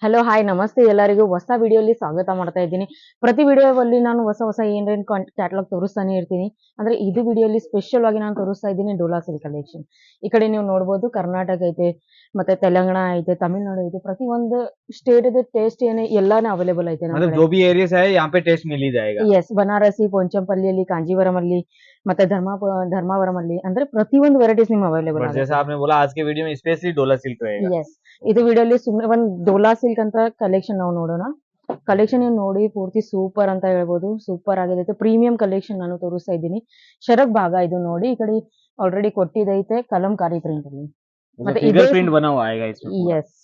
Hello hi ನಮಸ್ತೆ ಎಲ್ಲರಿಗೂ ಹೊಸ ವಿಡಿಯೋಲಿ ಸ್ವಾಗತ ಮಾಡ್ತಾ ಇದ್ದೀನಿ. ಪ್ರತಿ ವಿಡಿಯೋದಲ್ಲಿ ನಾನು ಹೊಸ ಹೊಸ ಏನೇನು ಕ್ಯಾಟಲಾಗ್ ತೋರಿಸ್ತಾನೆ ಇರ್ತೀನಿ. ಅಂದ್ರೆ ಇದು ವಿಡಿಯೋಲಿ ಸ್ಪೆಷಲ್ ಆಗಿ ನಾನು ತೋರಿಸ್ತಾ ಇದ್ದೀನಿ ಡೋಲಾ ಸಿಲ್ಕ್ ಕಲೆಕ್ಷನ್. ಈ ಕಡೆ ನೀವು ನೋಡ್ಬೋದು ಕರ್ನಾಟಕ ಐತೆ, ಮತ್ತೆ ತೆಲಂಗಾಣ ಐತೆ, ತಮಿಳ್ನಾಡು ಐತೆ, ಪ್ರತಿ ಒಂದು ಸ್ಟೇಟ್ ಇದೆ ಟೇಸ್ಟ್ ಏನೇ ಎಲ್ಲಾನು ಅವೈಲೇಬಲ್ ಐತೆ ನಮ್ಮ मतलब ಕಡೆ. जो भी एरिया से है यहाँ पे टेस्ट मिल ही जाएगा। ಎಸ್, ಬನಾರಸಿ, ಪೊಂಚಂಪಲ್ಲಿಯಲ್ಲಿ, ಕಾಂಜೀವರಂ ಅಲ್ಲಿ, ಮತ್ತೆ ಧರ್ಮಾವರಂ ಅಲ್ಲಿ ಅಂದ್ರೆ ಪ್ರತಿಯೊಂದು ವೆರೈಟೀಸ್ ನಿಮ್ಗೆ ಅವೈಲೇಬಲ್ बट ಆಗುತ್ತೆ. जैसा आपने बोला आज के वीडियो में स्पेशली डोला सिल्क रहेगा। ಎಸ್, ಇದು ವಿಡಿಯೋಲಿ ಸುಮ್ಮನೆ ಒಂದು ಡೋಲಾ ಸಿಲ್ಕ್ ಅಂತ ಕಲೆಕ್ಷನ್ ನಾವು ನೋಡೋಣ. ಕಲೆಕ್ಷನ್ ನೀವು ನೋಡಿ ಪೂರ್ತಿ ಸೂಪರ್ ಅಂತ ಹೇಳ್ಬೋದು. ಸೂಪರ್ ಆಗಿದೆ, ಪ್ರೀಮಿಯಂ ಕಲೆಕ್ಷನ್ ನಾನು ತೋರಿಸ್ತಾ ಇದ್ದೀನಿ. ಶರಕ್ ಭಾಗ ಇದು ನೋಡಿ, ಈ ಕಡೆ ಆಲ್ರೆಡಿ ಕೊಟ್ಟಿದೈತೆ ಕಲಂಕಾರಿ ಪ್ರಿಂಟ್ ಅಲ್ಲಿ. ಮತ್ತೆ फिगर ಇದೇ प्रिंट बना हुआ आएगा इसमें पूरा। ಎಸ್,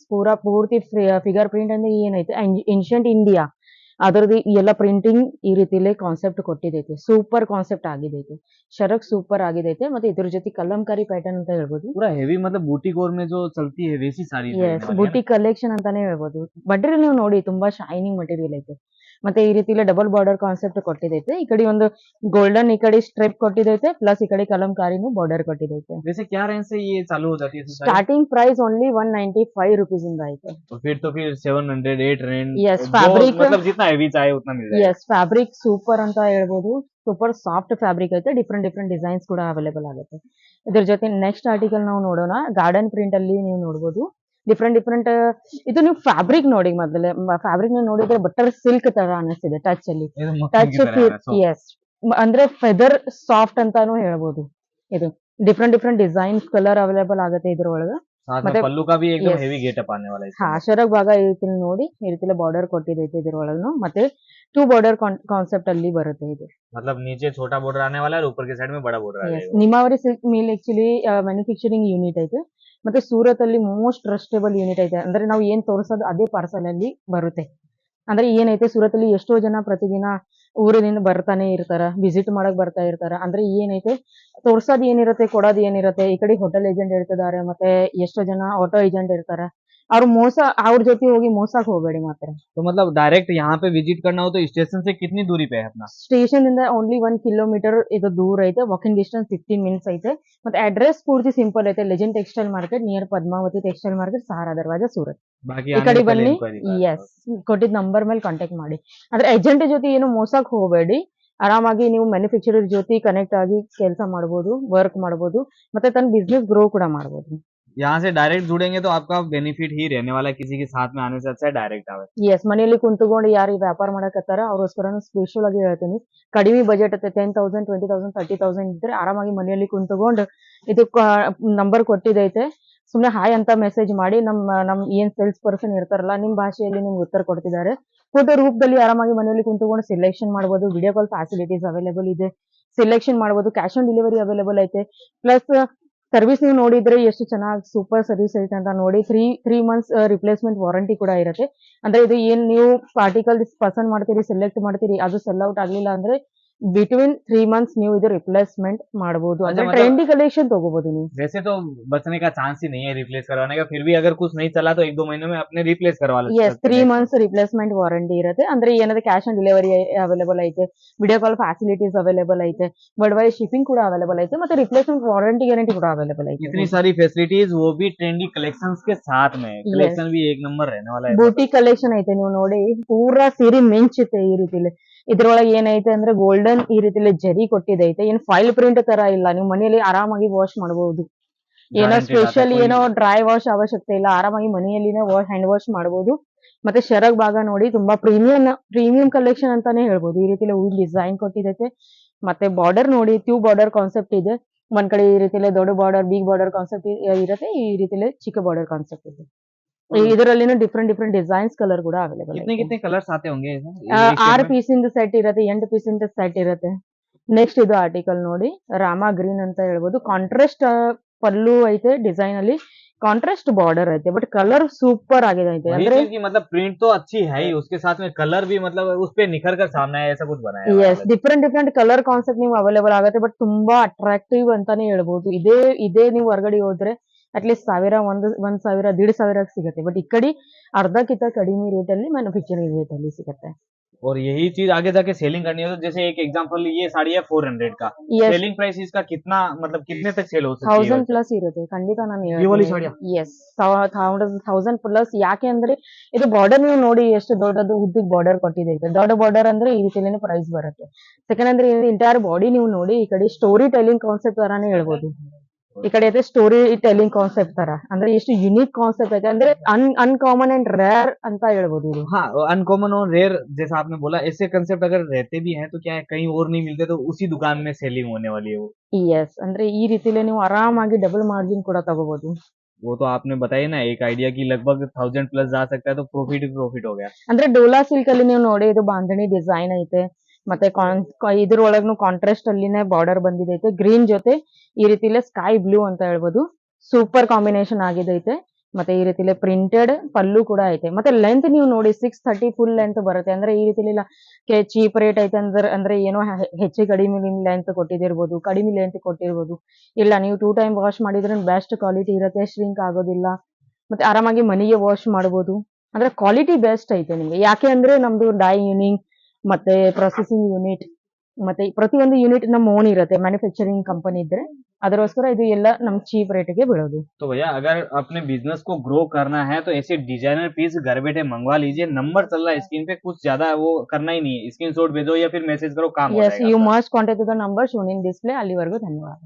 ಪೂರ್ತಿ ಫಿಗರ್ ಪ್ರಿಂಟ್ ಅಂದ್ರೆ ಏನೈತೆ ಏನ್ಷಿಯಂಟ್ ಇಂಡಿಯಾ ಅದರದ್ದು ಎಲ್ಲ ಪ್ರಿಂಟಿಂಗ್ ಈ ರೀತಿಲೇ ಕಾನ್ಸೆಪ್ಟ್ ಕೊಟ್ಟಿದೈತೆ. ಸೂಪರ್ ಕಾನ್ಸೆಪ್ಟ್ ಆಗಿದೈತೆ, ಶರಕ್ ಸೂಪರ್ ಆಗಿದೈತೆ. ಮತ್ತೆ ಇದ್ರ ಜೊತೆ ಕಲಂಕಾರಿ ಪ್ಯಾಟರ್ನ್ ಅಂತ ಹೇಳ್ಬೋದು. पूरा हेवी मतलब बूटीक और में जो चलती है वैसी साड़ी रहने ಎಸ್, वाली है ना। ಬುಟಿಕ್ ಕಲೆಕ್ಷನ್ ಅಂತಾನೆ ಹೇಳ್ಬೋದು. ಮಟೀರಿಯಲ್ ನೀವು ನೋಡಿ ತುಂಬಾ ಶೈನಿಂಗ್ ಮಟೀರಿಯಲ್ ಐತೆ. ಮತ್ತೆ ಈ ರೀತಿ ಡಬಲ್ ಬಾರ್ಡರ್ ಕಾನ್ಸೆಪ್ಟ್ ಕೊಟ್ಟಿದೈತೆ. ಈ ಕಡೆ ಒಂದು ಗೋಲ್ಡನ್ ಈ ಕಡೆ ಸ್ಟ್ರಿಪ್ ಕೊಟ್ಟಿದೈತೆ, ಪ್ಲಸ್ ಈ ಕಡೆ ಕಲಂಕಾರಿನೂ ಬಾರ್ಡರ್ ಕೊಟ್ಟಿದೈತೆ. वैसे क्या रेंज से ये चालू हो जाती है sari? Starting price only 195 rupees ಇಂದ ಐತೆ. तो फिर 700 800 Yes, जो fabric. मतलब जितना हेवी चाहे उतना मिल जाएगा। ಎಸ್, ಫ್ಯಾಬ್ರಿಕ್ ಸೂಪರ್ ಅಂತ ಹೇಳ್ಬೋದು. ಸೂಪರ್ ಸಾಫ್ಟ್ ಫ್ಯಾಬ್ರಿಕ್ ಐತೆ. ಡಿಫ್ರೆಂಟ್ ಡಿಸೈನ್ಸ್ ಕೂಡ ಅವೈಲೇಬಲ್ ಆಗುತ್ತೆ. ಇದ್ರ ಜೊತೆ ನೆಕ್ಸ್ಟ್ ಆರ್ಟಿಕಲ್ ನಾವು ನೋಡೋಣ. ಗಾರ್ಡನ್ ಪ್ರಿಂಟ್ ಅಲ್ಲಿ ನೀವು ನೋಡ್ಬೋದು ಡಿಫ್ರೆಂಟ್ ಇದು ನೀವು ಫ್ಯಾಬ್ರಿಕ್ ನೋಡಿ. ಮೊದಲೇ ಫ್ಯಾಬ್ರಿಕ್ ನೋಡಿದ್ರೆ ಬಟರ್ ಸಿಲ್ಕ್ ತರ ಅನಿಸ್ತಿದೆ ಟಚ್ ಅಲ್ಲಿ. ये तो मक्खन ಟಚ್ की तरह है ना, soft। ಎಸ್, ಅಂದ್ರೆ ಫೆದರ್ ಸಾಫ್ಟ್ ಅಂತಾನು ಹೇಳ್ಬೋದು. ಇದು ಡಿಫ್ರೆಂಟ್ ಡಿಸೈನ್ಸ್ ಕಲರ್ ಅವೈಲೇಬಲ್ ಆಗುತ್ತೆ ಇದ್ರೊಳಗೆ. साथ में ಮತ್ತೆ पल्लू का भी एकदम yes. हेवी गेटअप आने वाला है ಹಾ, इसमें। ಶರಕ್ ಭಾಗ ಈ ರೀತಿ ನೋಡಿ, ಈ ರೀತಿ ಬಾರ್ಡರ್ ಕೊಟ್ಟಿದೈತೆ ಇದ್ರೊಳಗೂ. ಮತ್ತೆ 2 ಬಾರ್ಡರ್ ಕಾನ್ಸೆಪ್ಟ್ ಅಲ್ಲಿ ಬರುತ್ತೆ ಇದು. मतलब नीचे छोटा बॉर्डर आने वाला है और ऊपर के साइड में बड़ा बॉर्डर आ ಎಸ್, जाएगा। ನಿಮಾವರಿ silk mill actually manufacturing unit ಐತೆ. ಮತ್ತೆ ಸೂರತ್ ಅಲ್ಲಿ ಮೋಸ್ಟ್ ಟ್ರಸ್ಟೇಬಲ್ ಯೂನಿಟ್ ಐತೆ. ಅಂದ್ರೆ ನಾವು ಏನ್ ತೋರಿಸೋದು ಅದೇ ಪಾರ್ಸಲ್ ಅಲ್ಲಿ ಬರುತ್ತೆ. ಅಂದ್ರೆ ಏನೈತೆ ಸೂರತ್ ಅಲ್ಲಿ ಎಷ್ಟೋ ಜನ ಪ್ರತಿದಿನ ಊರಿನಿಂದ ಬರ್ತಾನೆ ಇರ್ತಾರ, ವಿಸಿಟ್ ಮಾಡಕ್ ಬರ್ತಾ ಇರ್ತಾರ. ಅಂದ್ರೆ ಏನೈತೆ ತೋರ್ಸೋದ್ ಏನಿರುತ್ತೆ, ಕೊಡೋದ್ ಏನಿರುತ್ತೆ. ಈ ಕಡೆ ಹೋಟೆಲ್ ಏಜೆಂಟ್ ಇರ್ತಿದಾರೆ, ಮತ್ತೆ ಎಷ್ಟೋ ಜನ ಆಟೋ ಏಜೆಂಟ್ ಇರ್ತಾರ. ಅವ್ರು ಮೋಸ, ಅವ್ರ ಜೊತೆ ಹೋಗಿ ಮೋಸಕ್ ಹೋಗ್ಬೇಡಿ ಮಾತ್ರ. तो मतलब डायरेक्ट यहाँ पे विजिट करना हो तो स्टेशन से कितनी दूरी पे है अपना? ಸ್ಟೇಷನ್ ಇಂದ ಓನ್ಲಿ 1 ಕಿಲೋಮೀಟರ್ ಇದು ದೂರ ಐತೆ. ವಾಕಿಂಗ್ ಡಿಸ್ಟೆನ್ಸ್ 15 ಮಿನಿಟ್ಸ್ ಐತೆ. ಮತ್ತೆ ಅಡ್ರೆಸ್ ಪೂರ್ತಿ ಸಿಂಪಲ್ ಐತೆ. Legend textile market near Padmavati textile market, Sahara Darwaja, Surat. बाकी ಈ आने ಕಡೆ से पहले ಬನ್ನಿ. इंक्वायरी कर लेना। ಎಸ್, ಕೊಟ್ಟಿದ್ ನಂಬರ್ ಮೇಲೆ ಕಾಂಟ್ಯಾಕ್ಟ್ ಮಾಡಿ. ಆದ್ರೆ ಏಜೆಂಟ್ ಜೊತೆ ಏನು ಮೋಸಕ್ ಹೋಗಬೇಡಿ. ಆರಾಮಾಗಿ ನೀವು ಮ್ಯಾನುಫ್ಯಾಕ್ಚರರ್ ಜೊತೆ ಕನೆಕ್ಟ್ ಆಗಿ ಕೆಲಸ ಮಾಡಬಹುದು, ವರ್ಕ್ ಮಾಡಬಹುದು, ಮತ್ತೆ ತನ್ನ ಬಿಸ್ನೆಸ್ ಗ್ರೋ ಕೂಡ ಮಾಡಬಹುದು. यहाँ से डायरेक्ट जुड़ेंगे तो आपका बेनिफिट ही रहने वाला है, किसी के साथ में आने से अच्छा है डायरेक्ट आवे। ಎಸ್, ಮನೆಯಲ್ಲಿ ಕುಂತ್ಕೊಂಡು ಯಾರು ಈ ವ್ಯಾಪಾರ ಮಾಡಕತ್ತಾರ ಅವ್ರಿಗೋಸ್ಕರನು ಸ್ಪೆಷಲ್ ಆಗಿ ಹೇಳ್ತೀನಿ. ಕಡಿಮೆ ಬಜೆಟ್ ಐತೆ. 10,000 20,000 30,000 ಇದ್ರೆ ಆರಾಮಾಗಿ ಮನೆಯಲ್ಲಿ ಕುಂತ್ಕೊಂಡು ಇದು ನಂಬರ್ ಕೊಟ್ಟಿದೈತೆ. ಸುಮ್ನೆ ಹಾಯ್ ಅಂತ ಮೆಸೇಜ್ ಮಾಡಿ ನಮ್ ಏನ್ ಸೇಲ್ಸ್ ಪರ್ಸನ್ ಇರ್ತಾರಲ್ಲ ನಿಮ್ ಭಾಷೆಯಲ್ಲಿ ನಿಮ್ಗೆ ಉತ್ತರ ಕೊಡ್ತಿದ್ದಾರೆ. ಫೋಟೋ ರೂಪದಲ್ಲಿ ಆರಾಮಾಗಿ ಮನೆಯಲ್ಲಿ ಕುಂತ್ಕೊಂಡು ಸೆಲೆಕ್ಷನ್ ಮಾಡಬಹುದು. ವಿಡಿಯೋ ಕಾಲ್ ಫ್ಯಾಸಿಲಿಟೀಸ್ ಅವೈಲೇಬಲ್ ಇದೆ. ಸೆಲೆಕ್ಷನ್ ಮಾಡಬಹುದು. ಕ್ಯಾಶ್ ಆನ್ ಡೆಲಿವರಿ ಅವೈಲೇಬಲ್ ಐತೆ. ಪ್ಲಸ್ ಸರ್ವಿಸ್ ನೀವು ನೋಡಿದ್ರೆ ಎಷ್ಟು ಚೆನ್ನಾಗಿ ಸೂಪರ್ ಸರ್ವಿಸ್ ಐತೆ ಅಂತ ನೋಡಿ. 3 ಮಂತ್ಸ್ ರಿಪ್ಲೇಸ್ಮೆಂಟ್ ವಾರಂಟಿ ಕೂಡ ಇರುತ್ತೆ. ಅಂದ್ರೆ ಇದು ಏನ್ ನೀವು ಆರ್ಟಿಕಲ್ ಪಸಂದ್ ಮಾಡ್ತೀರಿ, ಸೆಲೆಕ್ಟ್ ಮಾಡ್ತೀರಿ, ಅದು ಸೆಲ್ ಔಟ್ ಆಗ್ಲಿಲ್ಲ ಅಂದ್ರೆ ಬಿಟ್ವೀನ್ 3 ಮಂತ್ಸ್ ನೀವು ಇದು ರಿಪ್ಲೇಸ್ಮೆಂಟ್ ಮಾಡಬಹುದು. ಅಂದ್ರೆ मतलब ಟ್ರೆಂಡಿ ಕಲೆಕ್ಷನ್ ತಗೋಬಹುದು ನೀವು. वैसे तो बचने का चांस ही नहीं है रिप्लेस करवाने का, फिर भी अगर कुछ नहीं चला तो 1-2 महीने में अपने रिप्लेस करवा ಎಸ್, 3 ಮಂತ್ಸ್ ರಿಪ್ಲೇಸ್ಮೆಂಟ್ ವಾರಂಟಿ ಇರುತ್ತೆ. ಅಂದ್ರೆ ಏನಾದ್ರೆ ಕ್ಯಾಶ್ ಆನ್ ಡೆಲಿವರಿ ಅವೈಲೇಬಲ್ ಐತೆ. ವಿಡಿಯೋ ಕಾಲ್ ಫ್ಯಾಸಿಲಿಟೀಸ್ ಅವೈಲೇಬಲ್ ಐತೆ. ವರ್ಲ್ಡ್ ವೈಡ್ ಶಿಪ್ಪಿಂಗ್ ಕೂಡ ಅವೈಲೇಬಲ್ ಐತೆ. ಮತ್ತೆ ರಿಪ್ಲೇಸ್ಮೆಂಟ್ ವಾರಂಟಿ ಗ್ಯಾರಂಟಿ ಕೂಡ ಅವೈಲೇಬಲ್ ಐತೆ. इतनी सारी फैसिलिटीज वो भी ट्रेंडी कलेक्शंस के साथ में। कलेक्शन भी एक नंबर रहने वाला है। ಬೂಟಿ ಕಲೆಕ್ಷನ್ ಐತೆ. ನೀವು ನೋಡಿ ಪೂರಾ ಸೀರೆ ಮಿಂಚುತ್ತೆ ಈ ರೀತಿಲಿ. ಇದ್ರೊಳಗೆ ಏನೈತೆ ಅಂದ್ರೆ ಗೋಲ್ಡನ್ ಈ ರೀತಿಲಿ ಜರಿ ಕೊಟ್ಟಿದೈತೆ. ಏನ್ ಫೈಲ್ ಪ್ರಿಂಟ್ ತರ ಇಲ್ಲ. ನೀವು ಮನೆಯಲ್ಲಿ ಆರಾಮಾಗಿ ವಾಶ್ ಮಾಡಬಹುದು. ಏನೋ Guaranteed ಸ್ಪೆಷಲ್ आता है, ಏನೋ ಡ್ರೈ ವಾಶ್ ಅವಶ್ಯಕತೆ ಇಲ್ಲ. ಆರಾಮಾಗಿ ಮನೆಯಲ್ಲಿನೇ ಹ್ಯಾಂಡ್ ವಾಶ್ ಮಾಡಬಹುದು. ಮತ್ತೆ ಶರಗ್ ಭಾಗ ನೋಡಿ ತುಂಬಾ ಪ್ರೀಮಿಯಂ ಕಲೆಕ್ಷನ್ ಅಂತಾನೆ ಹೇಳ್ಬೋದು. ಈ ರೀತಿಲಿ ಹೂವಿನ ಡಿಸೈನ್ ಕೊಟ್ಟಿದೈತೆ. ಮತ್ತೆ ಬಾರ್ಡರ್ ನೋಡಿ, ಟ್ಯೂಬ್ ಬಾರ್ಡರ್ ಕಾನ್ಸೆಪ್ಟ್ ಇದೆ. ಒಂದ್ ಕಡೆ ಈ ರೀತಿಲಿ ದೊಡ್ಡ ಬಾರ್ಡರ್, ಬಿಗ್ ಬಾರ್ಡರ್ ಕಾನ್ಸೆಪ್ಟ್ ಇರುತ್ತೆ. ಈ ರೀತಿಲಿ ಚಿಕ್ಕ ಬಾರ್ಡರ್ ಕಾನ್ಸೆಪ್ಟ್ ಇದೆ. ಇದರಲ್ಲಿನೂ ಡಿಫ್ರೆಂಟ್ ಡಿಸೈನ್ಸ್ ಕಲರ್ ಕೂಡ ಅವೈಲೇಬಲ್ कितने ಇದೆ. कितने कलर्स आते होंगे इसमें? 6 ಪೀಸ್ ಇಂದ ಸೆಟ್ ಇರುತ್ತೆ, 8 ಪೀಸ್ ಇಂದ ಸೆಟ್ ಇರುತ್ತೆ. ನೆಕ್ಸ್ಟ್ ಇದು ಆರ್ಟಿಕಲ್ ನೋಡಿ, ರಾಮಾ ಗ್ರೀನ್ ಅಂತ ಹೇಳ್ಬೋದು. ಕಾಂಟ್ರಾಸ್ಟ್ ಪಲ್ಲು ಐತೆ ಡಿಸೈನ್ ಅಲ್ಲಿ, ಕಾಂಟ್ರಾಸ್ಟ್ ಬಾರ್ಡರ್ ಐತೆ. ಬಟ್ ಕಲರ್ ಸೂಪರ್ ಆಗಿದೆ ಐತೆ. वही ಅಂದ್ರೆ चीज की मतलब प्रिंट तो अच्छी है ही, उसके साथ में कलर भी मतलब उस पे निखर कर सामने आया, ऐसा कुछ बनाया हुआ है ಎಸ್, अलग। ಡಿಫ್ರೆಂಟ್ ಕಲರ್ ಕಾನ್ಸೆಪ್ಟ್ ನೀವು ಅವೈಲೇಬಲ್ ಆಗುತ್ತೆ. ಬಟ್ ತುಂಬಾ ಅಟ್ರಾಕ್ಟಿವ್ ಅಂತಾನೆ ಹೇಳ್ಬೋದು. ಇದೇ ನೀವು ಹೊರಗಡೆ ಹೋದ್ರೆ ಅಟ್ಲೀಸ್ಟ್ 1000 1,000 1,500 ಸಿಗುತ್ತೆ. ಬಟ್ ಈ ಕಡೆ ಅರ್ಧಕ್ಕಿಂತ ಕಡಿಮೆ ರೇಟ್ ಅಲ್ಲಿ ಮ್ಯಾನುಫ್ಯಾಕ್ಚರಿಂಗ್ ರೇಟ್ ಅಲ್ಲಿ ಸಿಗುತ್ತೆ. और यही चीज आगे जाके सेलिंग करनी है तो जैसे एक एग्जांपल ये साड़ी है 400 का, Yes. सेलिंग प्राइस इसका कितना मतलब कितने तक सेल हो सकती है 1000 वैसे? ಪ್ಲಸ್ ಇರುತ್ತೆ ಖಂಡಿತ ನಾನು ಈ ವಾಲಿ ಸಾಡಿಯಾ? S 1000 plus. ಯಾಕೆ ಅಂದ್ರೆ ಇದು ಬಾರ್ಡರ್ ನೀವು ನೋಡಿ ಎಷ್ಟು ದೊಡ್ಡದು ಉದ್ದಿಗೆ ಬಾರ್ಡರ್ ಕೊಟ್ಟಿದೆ. ದೊಡ್ಡ ಬಾರ್ಡರ್ ಅಂದ್ರೆ ಈ ರೀತಿಲೇನೆ ಪ್ರೈಸ್ ಬರುತ್ತೆ. ಸೆಕೆಂಡ್ ಅಂದ್ರೆ ಇಂಟೈರ್ ಬಾಡಿ ನೀವು ನೋಡಿ ಈ ಕಡೆ ಸ್ಟೋರಿ ಟೆಲ್ಲಿಂಗ್ ಕಾನ್ಸೆಪ್ಟ್ ತರಾನೇ ಹೇಳ್ಬೋದು. ಈ ಕಡೆ ಐತೆ ಸ್ಟೋರಿ ಟೆಲ್ಲಿಂಗ್ ಕಾನ್ಸೆಪ್ಟ್ ತರ, ಅಂದ್ರೆ ಎಷ್ಟು ಯುನಿಕ್ ಕಾನ್ಸೆಪ್ಟ್ ಐತೆ ಅಂದ್ರೆ ಅನ್ಕಾಮನ್ ಅಂಡ್ ರೇರ್ ಅಂತ ಹೇಳ್ಬೋದು ಇದು. हाँ, अनकॉमन और रेयर जैसा आपने बोला, ऐसे कंसेप्ट अगर रहते भी हैं तो क्या है कहीं और नहीं मिलते तो उसी दुकान में सेलिंग होने वाली है वो। ಎಸ್ ಅಂದ್ರೆ ಈ ರೀತಿಲೇ ನೀವು ಆರಾಮಾಗಿ ಡಬಲ್ ಮಾರ್ಜಿನ್ ಕೂಡ ತಗೋಬಹುದು. वो तो आपने बताया ना एक आइडिया की लगभग 1000 प्लस जा सकता है तो प्रॉफिट ही प्रॉफिट हो गया। ಅಂದ್ರೆ ಡೋಲಾ ಸಿಲ್ಕ್ ಅಲ್ಲಿ ನೀವು ನೋಡಿ ಇದು ಬಾಂಧಣಿ ಡಿಸೈನ್ ಐತೆ, ಮತ್ತೆ ಇದ್ರೊಳಗ್ನು ಕಾಂಟ್ರಾಸ್ಟ್ ಅಲ್ಲಿನೇ ಬಾರ್ಡರ್ ಬಂದಿದೈತೆ ಗ್ರೀನ್ ಜೊತೆ ಈ ರೀತಿಲೇ ಸ್ಕೈ ಬ್ಲೂ ಅಂತ ಹೇಳ್ಬೋದು. ಸೂಪರ್ ಕಾಂಬಿನೇಷನ್ ಆಗಿದೈತೆ. ಮತ್ತೆ ಈ ರೀತಿಲೇ ಪ್ರಿಂಟೆಡ್ ಪಲ್ಲು ಕೂಡ ಐತೆ. ಮತ್ತೆ ಲೆಂತ್ ನೀವು ನೋಡಿ 630 ಫುಲ್ ಲೆಂತ್ ಬರುತ್ತೆ. ಅಂದ್ರೆ ಈ ರೀತಿಲಿ ಚೀಪ್ ರೇಟ್ ಐತೆ ಅಂದ್ರೆ ಏನೋ ಹೆಚ್ಚು ಕಡಿಮೆ ಲೆಂತ್ ಕೊಟ್ಟಿದಿರ್ಬೋದು, ಕಡಿಮೆ ಲೆಂತ್ ಕೊಟ್ಟಿರ್ಬೋದು. ಇಲ್ಲ ನೀವು 2 ಟೈಮ್ ವಾಶ್ ಮಾಡಿದ್ರೆ ಬೆಸ್ಟ್ ಕ್ವಾಲಿಟಿ ಇರುತ್ತೆ, ಶ್ರಿಂಕ್ ಆಗೋದಿಲ್ಲ. ಮತ್ತೆ ಆರಾಮಾಗಿ ಮನೆಗೆ ವಾಶ್ ಮಾಡ್ಬೋದು. ಅಂದ್ರೆ ಕ್ವಾಲಿಟಿ ಬೆಸ್ಟ್ ಐತೆ ನಿಮ್ಗೆ. ಯಾಕೆ ಅಂದ್ರೆ ನಮ್ದು ಡೈಯಿಂಗ್ ಮತ್ತೆ ಪ್ರೊಸೆಸಿಂಗ್ ಯೂನಿಟ್ ಮತ್ತೆ ಪ್ರತಿಯೊಂದು ಯೂನಿಟ್ ನಮ್ಮ ಓನ್ ಇರುತ್ತೆ, ಮ್ಯಾನುಫ್ಯಾಕ್ಚರಿಂಗ್ ಕಂಪನಿ ಇದ್ರೆ ಅದಕ್ಕೋಸ್ಕರ ಇದು ಎಲ್ಲ ನಮ್ ಚೀಪ್ ರೇಟ್ಗೆ ಬೀಳೋದು. तो भैया अगर अपने बिजनेस को ग्रो करना है तो ऐसे डिजाइनर पीस घर बैठे मंगवा लीजिए, नंबर चल रहा है स्क्रीन पे, कुछ ज्यादा वो करना ही नहीं है, स्क्रीनशॉट भेजो या फिर मैसेज करो, काम हो ಎಸ್ जाएगा ಯು आपका। Must contact the number shown in display. ಅಲ್ಲಿವರೆಗೂ ಧನ್ಯವಾದ.